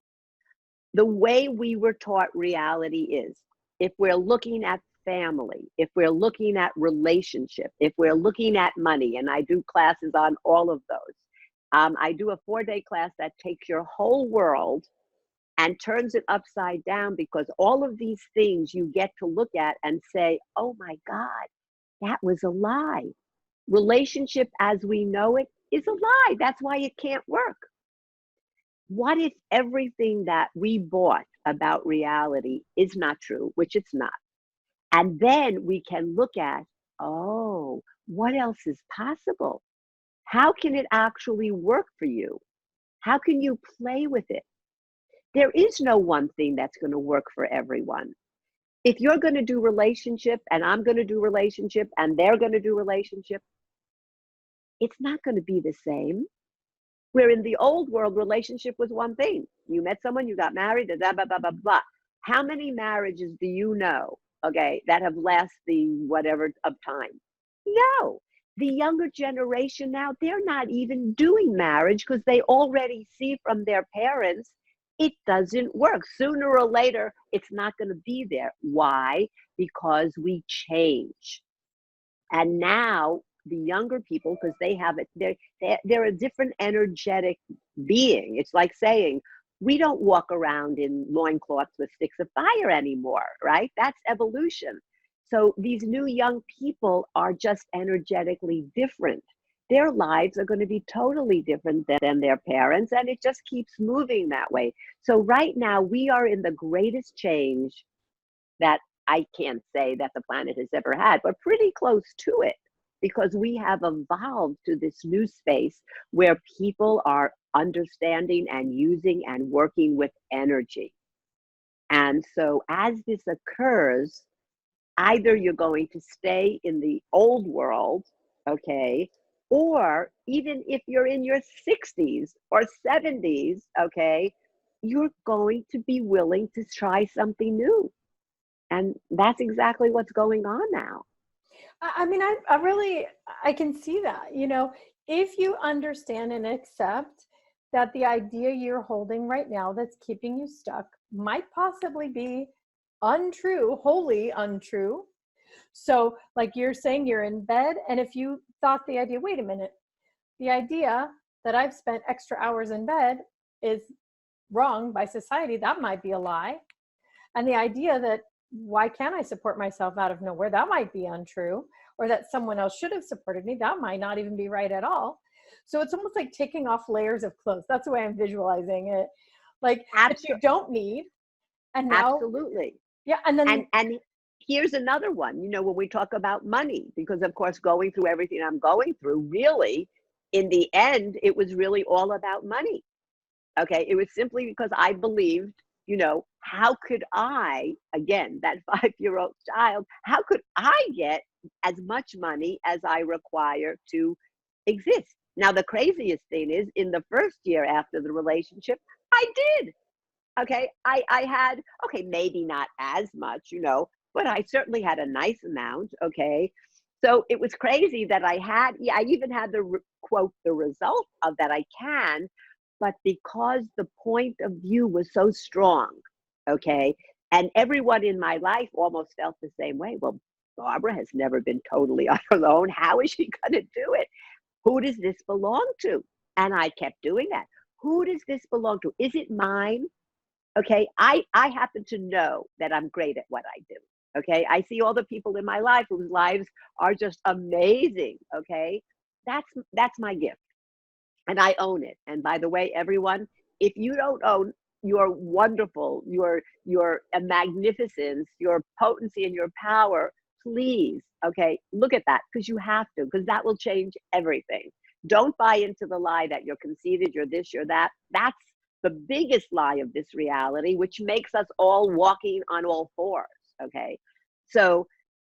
The way we were taught reality is, if we're looking at family, if we're looking at relationship, if we're looking at money, and I do classes on all of those, I do a 4-day class that takes your whole world and turns it upside down, because all of these things you get to look at and say, oh my God, that was a lie. Relationship as we know it is a lie. That's why it can't work. What if everything that we bought about reality is not true, which it's not? And then we can look at, oh, what else is possible? How can it actually work for you? How can you play with it? There is no one thing that's going to work for everyone. If you're going to do relationship and I'm going to do relationship and they're going to do relationship, it's not going to be the same. Where in the old world, relationship was one thing. You met someone, you got married, blah, blah, blah, blah, blah. How many marriages do you know, okay, that have lasted the whatever of time? No. The younger generation now, they're not even doing marriage because they already see from their parents it doesn't work. Sooner or later, it's not going to be there. Why? Because we change. And now the younger people, because they have it, they're a different energetic being. It's like saying, we don't walk around in loincloths with sticks of fire anymore, right? That's evolution. So these new young people are just energetically different. Their lives are going to be totally different than their parents, and it just keeps moving that way. So right now, we are in the greatest change that I can't say that the planet has ever had, but pretty close to it, because we have evolved to this new space where people are understanding and using and working with energy. And so as this occurs, either you're going to stay in the old world, okay, or even if you're in your 60s or 70s, okay, you're going to be willing to try something new. And that's exactly what's going on now. I mean, I really, I can see that, you know, if you understand and accept that the idea you're holding right now that's keeping you stuck might possibly be untrue, wholly untrue. So like you're saying, you're in bed, and if you thought the idea, wait a minute, the idea that I've spent extra hours in bed is wrong by society, that might be a lie. And the idea that why can't I support myself out of nowhere, that might be untrue. Or that someone else should have supported me, that might not even be right at all. So it's almost like taking off layers of clothes. That's the way I'm visualizing it. Like that you don't need. And now, absolutely. Yeah. And then and here's another one, you know, when we talk about money, because of course, going through everything I'm going through, really, in the end, it was really all about money. Okay. It was simply because I believed, you know, how could I, again, that 5-year-old child, how could I get as much money as I require to exist? Now, the craziest thing is, in the first year after the relationship, I did. Okay. I had, okay, maybe not as much, you know, but I certainly had a nice amount. Okay. So it was crazy that I had, yeah, I even had the quote, the result of that I can, but because the point of view was so strong, okay, and everyone in my life almost felt the same way. Well, Barbara has never been totally on her own. How is she going to do it? Who does this belong to? And I kept doing that. Who does this belong to? Is it mine? Okay, I happen to know that I'm great at what I do. Okay, I see all the people in my life whose lives are just amazing. Okay, that's my gift, and I own it. And by the way, everyone, if you don't own your wonderful, your magnificence, your potency, and your power, please, okay, look at that, because you have to, because that will change everything. Don't buy into the lie that you're conceited, you're this, you're that. That's the biggest lie of this reality, which makes us all walking on all fours. Okay, so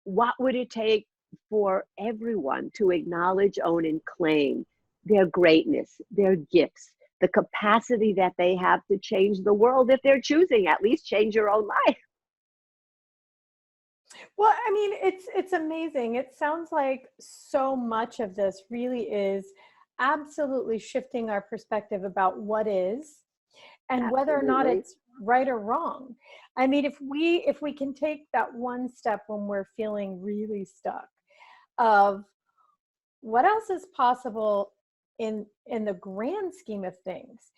what would it take for everyone to acknowledge, own, and claim their greatness, their gifts, the capacity that they have to change the world if they're choosing, at least change your own life? Well, I mean, it's amazing. It sounds like so much of this really is absolutely shifting our perspective about what is and whether or not Absolutely. it's right or wrong. I mean, if we can take that one step when we're feeling really stuck of what else is possible in the grand scheme of things.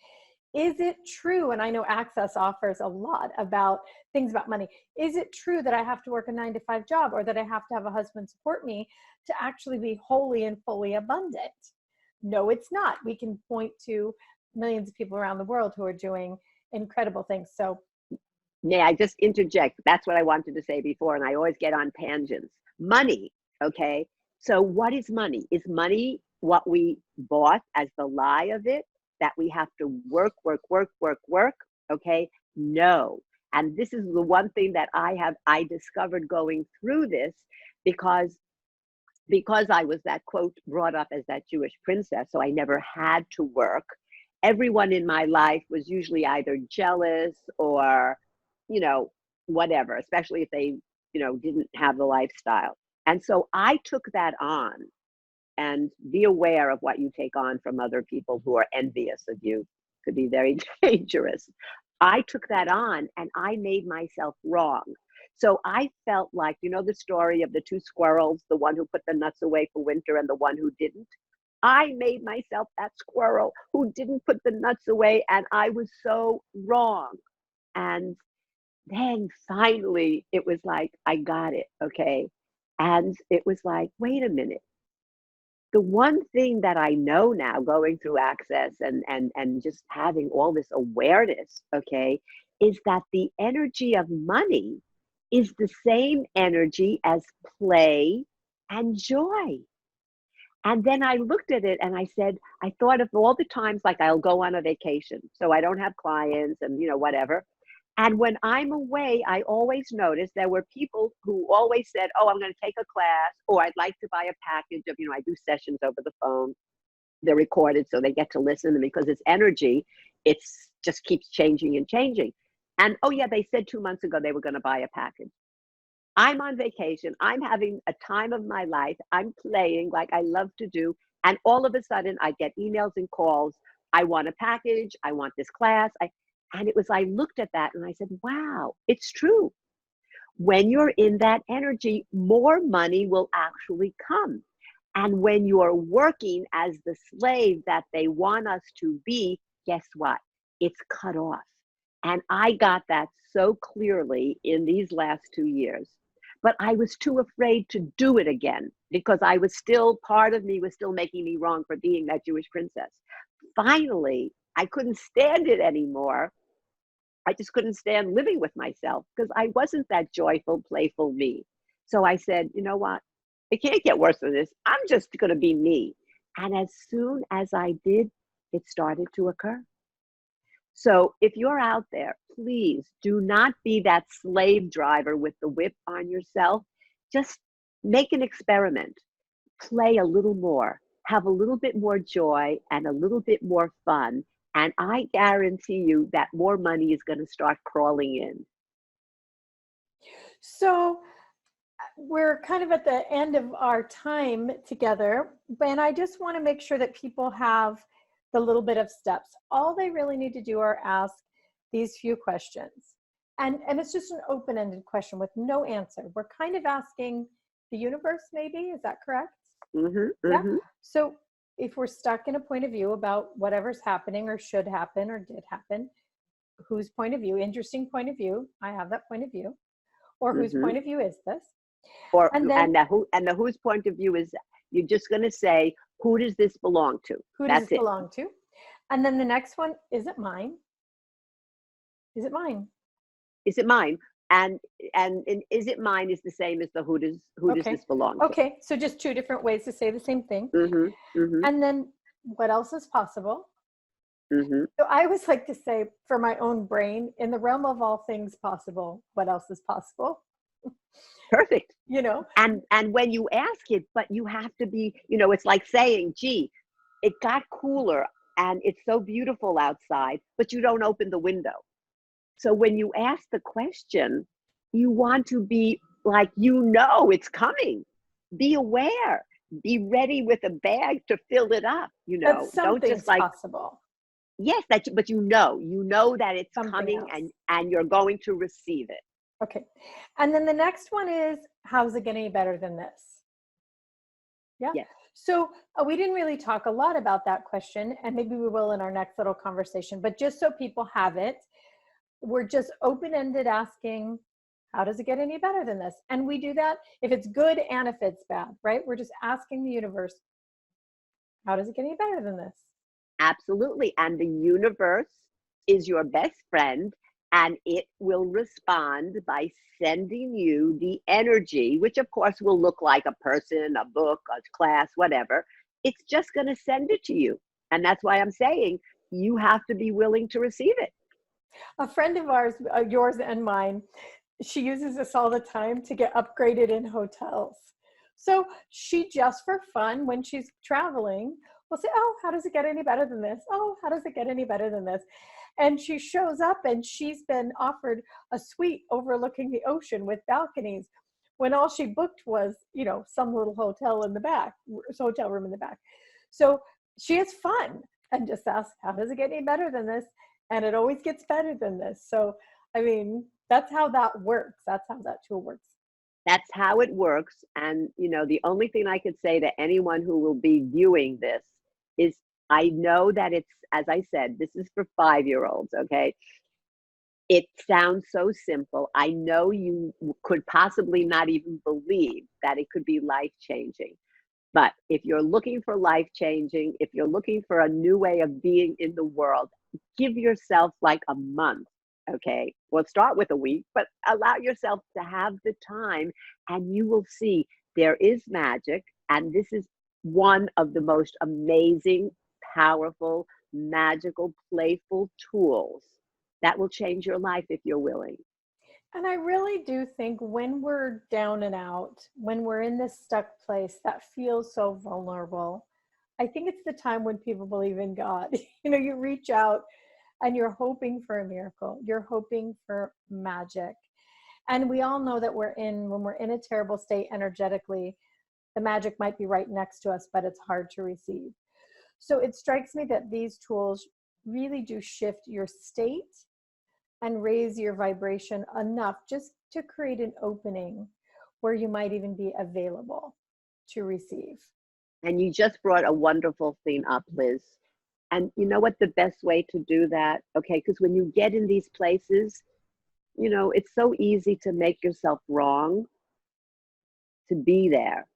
Is it true, and I know Access offers a lot about things about money, is it true that I have to work a 9-to-5 job, or that I have to have a husband support me to actually be wholly and fully abundant? No, it's not. We can point to millions of people around the world who are doing incredible things. So may I just interject? That's what I wanted to say before, and I always get on tangents. Money, okay? So what is money? Is money what we bought as the lie of it? That we have to work, okay? No. And this is the one thing that I discovered going through this, because I was that quote brought up as that Jewish princess, so I never had to work. Everyone in my life was usually either jealous or, you know, whatever, especially if they, you know, didn't have the lifestyle. And so I took that on. And be aware of what you take on from other people who are envious of you. Could be very dangerous. I took that on and I made myself wrong. So I felt like, you know, the story of the two squirrels, the one who put the nuts away for winter and the one who didn't. I made myself that squirrel who didn't put the nuts away, and I was so wrong. And then finally it was like, I got it, okay? And it was like, wait a minute. The one thing that I know now, going through Access and just having all this awareness, okay, is that the energy of money is the same energy as play and joy. And then I looked at it and I said, I thought of all the times, like, I'll go on a vacation, so I don't have clients and, you know, whatever. And when I'm away, I always noticed there were people who always said, oh, I'm going to take a class, or I'd like to buy a package of, you know, I do sessions over the phone. They're recorded so they get to listen. And because it's energy, it's just keeps changing and changing. And oh yeah, they said 2 months ago they were going to buy a package. I'm on vacation. I'm having a time of my life. I'm playing like I love to do. And all of a sudden I get emails and calls. I want a package. I want this class. And it was, I looked at that and I said, wow, it's true. When you're in that energy, more money will actually come. And when you're working as the slave that they want us to be, guess what? It's cut off. And I got that so clearly in these last 2 years. But I was too afraid to do it again, because I was still, part of me was still making me wrong for being that Jewish princess. Finally, I couldn't stand it anymore. I just couldn't stand living with myself because I wasn't that joyful, playful me. So I said, you know what? It can't get worse than this. I'm just going to be me. And as soon as I did, it started to occur. So if you're out there, please do not be that slave driver with the whip on yourself. Just make an experiment. Play a little more. Have a little bit more joy and a little bit more fun. And I guarantee you that more money is going to start crawling in. So we're kind of at the end of our time together, and I just want to make sure that people have the little bit of steps. All they really need to do are ask these few questions. And it's just an open-ended question with no answer. We're kind of asking the universe, maybe, is that correct? Mm-hmm, Yeah. mm-hmm. So if we're stuck in a point of view about whatever's happening or should happen or did happen, whose point of view, interesting point of view, I have that point of view, or whose Mm-hmm. point of view is this? Or And then the whose point of view is, you're just going to say, who does this belong to? who does it belong to? And then the next one, is it mine? Is it mine? Is it mine? And is it mine is the same as the who does this belong to? Okay, so just two different ways to say the same thing. Mm-hmm, mm-hmm, And then what else is possible? mm-hmm. So I always like to say, for my own brain, in the realm of all things possible, what else is possible? Perfect. You know? And when you ask it, but you have to be, you know, it's like saying, gee, it got cooler and it's so beautiful outside, but you don't open the window. So when you ask the question, you want to be like, you know, it's coming. Be aware. Be ready with a bag to fill it up. You know, That something's don't just like possible. Yes, but you know that it's Something coming else. and you're going to receive it. Okay. And then the next one is, how's it getting any better than this? Yeah. Yes. So we didn't really talk a lot about that question, and maybe we will in our next little conversation, but just so people have it, we're just open-ended asking, how does it get any better than this? And we do that if it's good and if it's bad, right? We're just asking the universe, how does it get any better than this? Absolutely. And the universe is your best friend, and it will respond by sending you the energy, which of course will look like a person, a book, a class, whatever. It's just going to send it to you. And that's why I'm saying you have to be willing to receive it. A friend of ours, yours and mine, she uses this all the time to get upgraded in hotels. So she just for fun, when she's traveling, will say, oh, how does it get any better than this? Oh, how does it get any better than this? And she shows up and she's been offered a suite overlooking the ocean with balconies when all she booked was, some little hotel in the back, hotel room in the back. So she has fun and just asks, how does it get any better than this? And it always gets better than this. So, I mean, that's how that works. That's how that tool works. That's how it works. And, the only thing I could say to anyone who will be viewing this is I know that it's, as I said, this is for 5-year-olds, okay? It sounds so simple. I know you could possibly not even believe that it could be life-changing. But if you're looking for life-changing, if you're looking for a new way of being in the world, give yourself like a month, okay? Well, start with a week, but allow yourself to have the time, and you will see there is magic. And this is one of the most amazing, powerful, magical, playful tools that will change your life if you're willing. And I really do think when we're down and out, when we're in this stuck place that feels so vulnerable, I think it's the time when people believe in God. You reach out and you're hoping for a miracle. You're hoping for magic. And we all know that when we're in a terrible state energetically, the magic might be right next to us, but it's hard to receive. So it strikes me that these tools really do shift your state and raise your vibration enough just to create an opening where you might even be available to receive. And you just brought a wonderful thing up, Liz. And you know what the best way to do that? Okay, because when you get in these places, it's so easy to make yourself wrong to be there.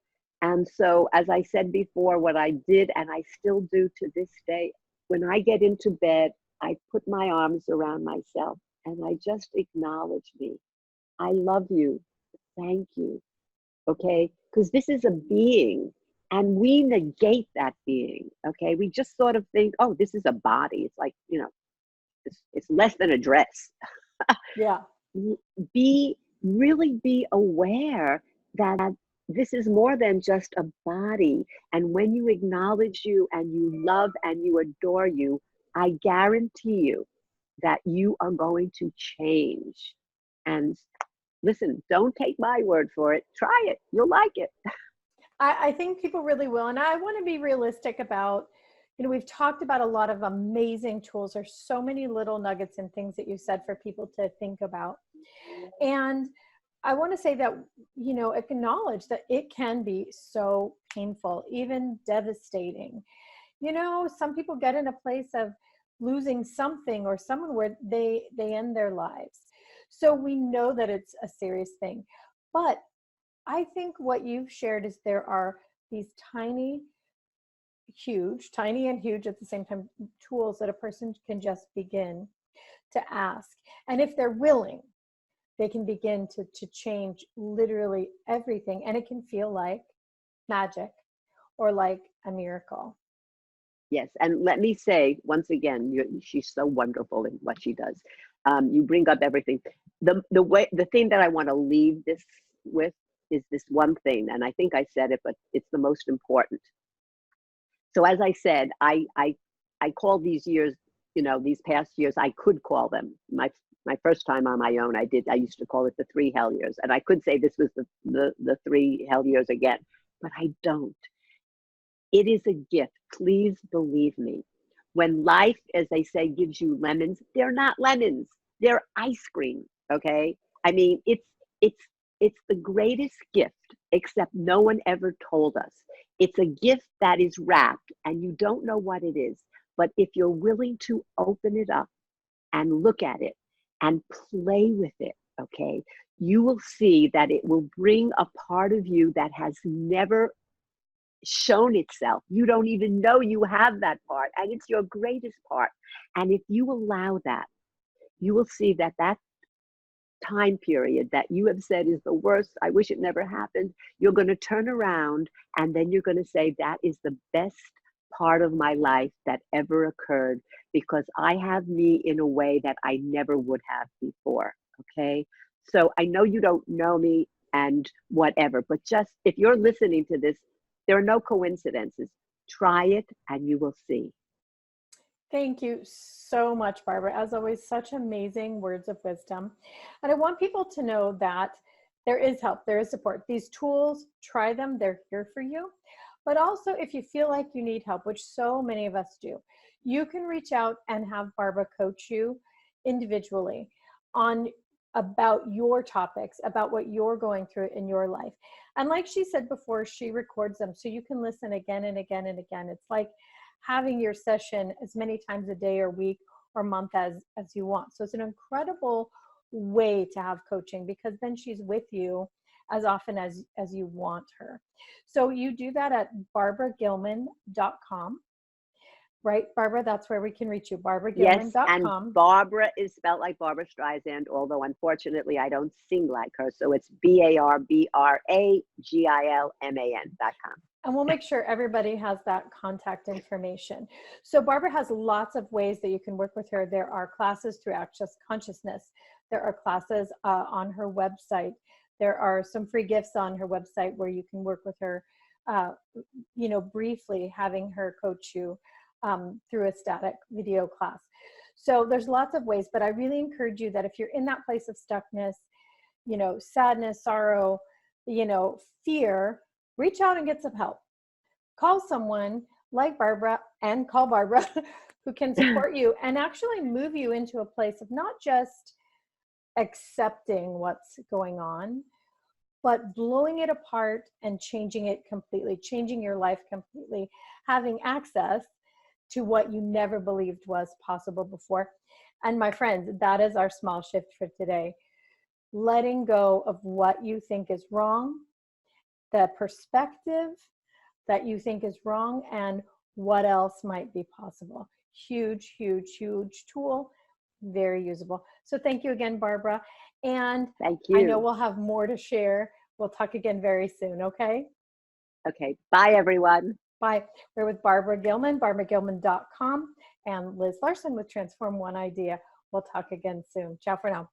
And so, as I said before, what I did, and I still do to this day, when I get into bed, I put my arms around myself and I just acknowledge me. I love you. Thank you. Okay? Because this is a being, and we negate that being. Okay? We just sort of think, oh, this is a body. It's like, it's less than a dress. Yeah. Really be aware that this is more than just a body. And when you acknowledge you and you love and you adore you, I guarantee you that you are going to change. And listen, don't take my word for it. Try it. You'll like it. I think people really will. And I want to be realistic about, we've talked about a lot of amazing tools. There's so many little nuggets and things that you said for people to think about. And I want to say that, acknowledge that it can be so painful, even devastating. Some people get in a place of losing something or someone where they end their lives. So we know that it's a serious thing. But I think what you've shared is there are these tiny and huge at the same time, tools that a person can just begin to ask. And if they're willing, they can begin to change literally everything. And it can feel like magic or like a miracle. Yes, and let me say once again, she's so wonderful in what she does. You bring up everything. The thing that I want to leave this with is this one thing, and I think I said it, but it's the most important. So as I said, I call these years, these past years, I could call them my first time on my own. I used to call it the 3 hell years, and I could say this was the 3 hell years again, but I don't. It is a gift. Please believe me. When life, as they say, gives you lemons, they're not lemons. They're ice cream. Okay. I mean, it's the greatest gift except no one ever told us. It's a gift that is wrapped and you don't know what it is. But if you're willing to open it up and look at it and play with it, okay, you will see that it will bring a part of you that has never shown itself. You don't even know you have that part, and it's your greatest part. And if you allow that, you will see that that time period that you have said is the worst, I wish it never happened, you're going to turn around and then you're going to say, that is the best part of my life that ever occurred, because I have me in a way that I never would have before. Okay. So I know you don't know me and whatever, but just if you're listening to this, there are no coincidences. Try it and you will see. Thank you so much, Barbara. As always, such amazing words of wisdom. And I want people to know that there is help, there is support. These tools, try them, they're here for you. But also, if you feel like you need help, which so many of us do, you can reach out and have Barbara coach you individually on about your topics, about what you're going through in your life. And like she said before, she records them so you can listen again and again and again. It's like having your session as many times a day or week or month as you want. So it's an incredible way to have coaching, because then she's with you as often as you want her. So you do that at barbragilman.com. Right, Barbara? That's where we can reach you, barbragilman.com. Yes, and Barbara is spelled like Barbra Streisand, although unfortunately I don't sing like her. So it's BARBRAGILMAN.com. And we'll make sure everybody has that contact information. So Barbara has lots of ways that you can work with her. There are classes through Access Consciousness. There are classes on her website. There are some free gifts on her website where you can work with her, briefly, having her coach you through a static video class. So there's lots of ways, but I really encourage you that if you're in that place of stuckness, sadness, sorrow, fear, reach out and get some help. Call someone like Barbara, and call Barbara who can support you and actually move you into a place of not just accepting what's going on, but blowing it apart and changing it completely, changing your life completely, having access to what you never believed was possible before. And my friends, that is our small shift for today. Letting go of what you think is wrong, the perspective that you think is wrong, and what else might be possible. Huge, huge, huge tool, very usable. So thank you again, Barbara. And thank you. I know we'll have more to share. We'll talk again very soon, okay? Okay, bye everyone. Bye. We're with Barbra Giman, barbragilman.com, and Liz Larson with Transform One Idea. We'll talk again soon. Ciao for now.